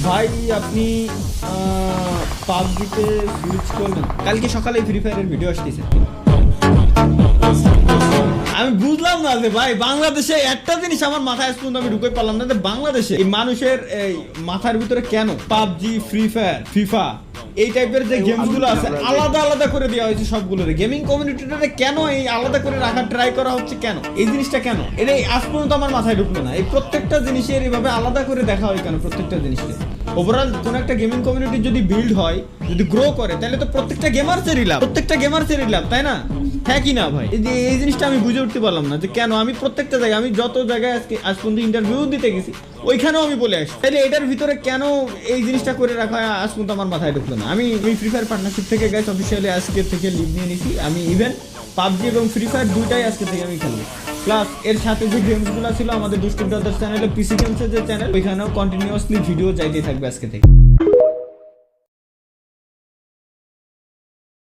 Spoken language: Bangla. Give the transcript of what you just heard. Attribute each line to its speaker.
Speaker 1: ভাই আপনি পাবজিতে সুইচ করবেন? কালকে সকালে ফ্রি ফায়ারের ভিডিও আসতেছে। আমি বুঝলাম না যে ভাই বাংলাদেশে একটা জিনিস আমার মাথায় আজ পর্যন্ত আমি ঢুকে পারলাম না যে বাংলাদেশে এই মানুষের এই মাথার ভিতরে কেন পাবজি, ফ্রি ফায়ার, ফিফা এই টাইপের যে গেমস গুলো আছে আলাদা আলাদা করে দেওয়া হয়েছে সবগুলোর। গেমিং কমিউনিটিটাকে কেন এই আলাদা করে রাখার ট্রাই করা হচ্ছে, কেন এই জিনিসটা কেন? এটা আজ পর্যন্ত আমার মাথায় ঢুকলো না। এই প্রত্যেকটা জিনিসের এইভাবে আলাদা করে দেখা হয় কেন? প্রত্যেকটা জিনিসকে ওভারঅল কোন একটা গেমিং কমিউনিটি যদি বিল্ড হয়, যদি গ্রো করে, তাহলে তো প্রত্যেকটা গেমার্সেরই লাভ, তাই না? হ্যাঁ কি না ভাই? এই জিনিসটা আমি বুঝে উঠতে পারলাম না যে কেন আমি প্রত্যেকটা জায়গায়, আমি যত জায়গায় আজকে আজ পর্যন্ত ইন্টারভিউ দিতে গেছি ওইখানেও আমি বলে আসি, তাহলে এটার ভিতরে কেন এই জিনিসটা করে রাখা আজ পর্যন্ত আমার মাথায় ঢুকলো না। আমি ফ্রি ফায়ার পার্টনারশিপ থেকে গাইস অফিসিয়ালি আজকে থেকে লিভ নিয়ে নিছি। আমি ইভেন পাবজি এবং ফ্রি ফায়ার দুইটাই আজকে থেকে আমি খেলবো। প্লাস এর সাথে যে গেমসগুলো ছিল আমাদের দুষ্টু ব্রাদার্স চ্যানেলে, পিসি গেমসের যে চ্যানেল, ওইখানেও কন্টিনিউয়াসলি ভিডিও যাইতেই থাকবে আজকে থেকে।